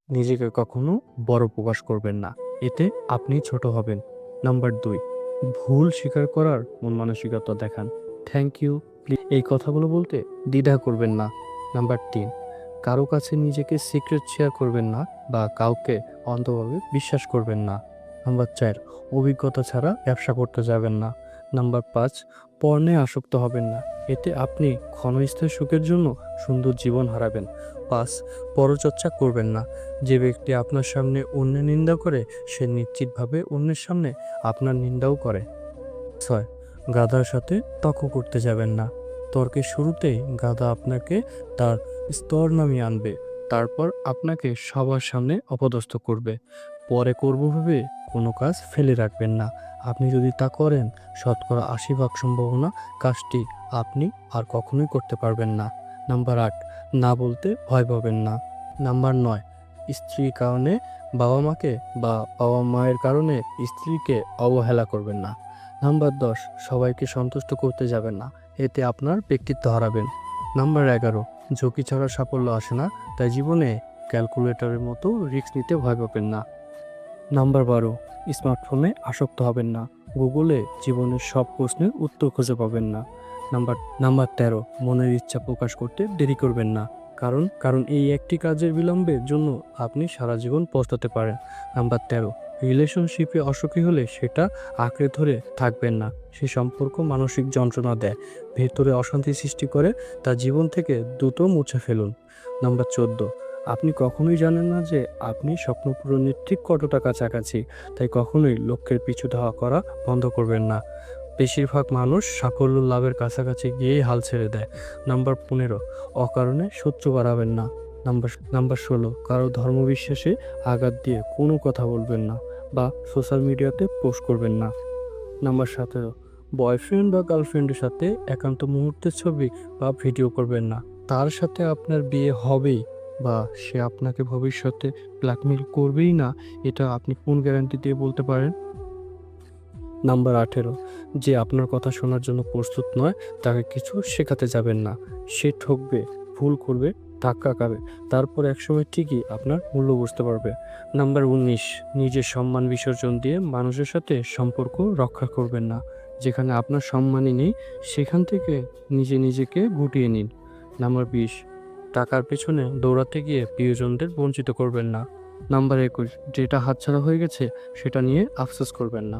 নিজেকে কখনো বড় প্রকাশ করবেন না, এতে আপনি ছোট হবেন। নাম্বার 2, ভুল স্বীকার করার মন মানসিকতা দেখান। থ্যাংক ইউ, প্লিজ এই কথাগুলো বলতে দ্বিধা করবেন না। নাম্বার 3, কারো কাছে নিজেকে সিক্রেট শেয়ার করবেন না বা কাউকে অন্ধভাবে বিশ্বাস করবেন না। নাম্বার 4, অভিজ্ঞতা ছাড়া ব্যবসা করতে যাবেন না। নাম্বার 5, পর্নে আসক্ত হবেন না, এতে আপনি ক্ষণস্থায়ী সুখের জন্য সুন্দর জীবন হারাবেন। 5, পরচর্চা করবেন না, যে ব্যক্তি আপনার সামনে অন্যের নিন্দা করে সে নিশ্চিতভাবে অন্যের সামনে আপনার নিন্দাও করে। 6, গাধার সাথে তর্ক করতে যাবেন না, তর্কের শুরুতেই গাধা আপনাকে তার স্তর নামিয়ে আনবে, তারপর আপনাকে সবার সামনে অপদস্থ করবে। পরে করব ভেবে কোনো কাজ ফেলে রাখবেন না, আপনি যদি তা করেন 80% সম্ভাবনা কাজটি আপনি আর কখনোই করতে পারবেন না। নাম্বার 8, না বলতে ভয় পাবেন না। নাম্বার 9, স্ত্রীর কারণে বাবা মাকে বা বাবা মায়ের কারণে স্ত্রীকে অবহেলা করবেন না। নাম্বার 10, সবাইকে সন্তুষ্ট করতে যাবেন না, এতে আপনার ব্যক্তিত্ব হারাবেন। নাম্বার 11, ঝুঁকি ছাড়া সাফল্য আসে না, তাই জীবনে ক্যালকুলেটরের মতো রিস্ক নিতে ভয় পাবেন না। নাম্বার 12, স্মার্টফোনে আসক্ত হবেন না, গুগলে জীবনের সব প্রশ্নের উত্তর খুঁজে পাবেন না। নাম্বার 13, মনের ইচ্ছা প্রকাশ করতে দেরি করবেন না, কারণ এই একটি কাজের বিলম্বের জন্য আপনি সারা জীবন পস্তাতে পারেন। নাম্বার 13, রিলেশনশিপে অসুখী হলে সেটা আঁকড়ে ধরে থাকবেন না, সে সম্পর্ক মানসিক যন্ত্রণা দেয়, ভেতরে অশান্তি সৃষ্টি করে, তা জীবন থেকে দ্রুত মুছে ফেলুন। নাম্বার 14, আপনি কখনোই জানেন না যে আপনি স্বপ্ন পূরণের ঠিক কতটা কাছাকাছি, তাই কখনোই লক্ষ্যের পিছু ধাওয়া করা বন্ধ করবেন না। বেশিরভাগ মানুষ সাফল্য লাভের কাছাকাছি গিয়েই হাল ছেড়ে দেয়। নাম্বার 15, অকারণে শত্রু বাড়াবেন না। নাম্বার 16, কারো ধর্মবিশ্বাসে আঘাত দিয়ে কোনো কথা বলবেন না বা সোশ্যাল মিডিয়াতে পোস্ট করবেন না। নাম্বার 17, বয়ফ্রেন্ড বা গার্লফ্রেন্ডের সাথে একান্ত মুহূর্তের ছবি বা ভিডিও করবেন না, তার সাথে আপনার বিয়ে হবেই বা সে আপনাকে ভবিষ্যতে ব্ল্যাকমেল করবেই না, এটা আপনি কোন গ্যারান্টি দিয়ে বলতে পারেন? নাম্বার 18, যে আপনার কথা শোনার জন্য প্রস্তুত নয় তাকে কিছু শেখাতে যাবেন না, সে ঠকবে, ভুল করবে, ধাক্কা খাবে, তারপর একসময় ঠিকই আপনার মূল্য বুঝতে পারবে। নাম্বার 19, নিজের সম্মান বিসর্জন দিয়ে মানুষের সাথে সম্পর্ক রক্ষা করবেন না, যেখানে আপনার সম্মানই নেই সেখান থেকে নিজেকে গুটিয়ে নিন। নাম্বার 20, টাকার পেছনে দৌড়াতে গিয়ে প্রিয়জনদের বঞ্চিত করবেন না। নাম্বার 21, যেটা হাতছাড়া হয়ে গেছে সেটা নিয়ে আফসোস করবেন না।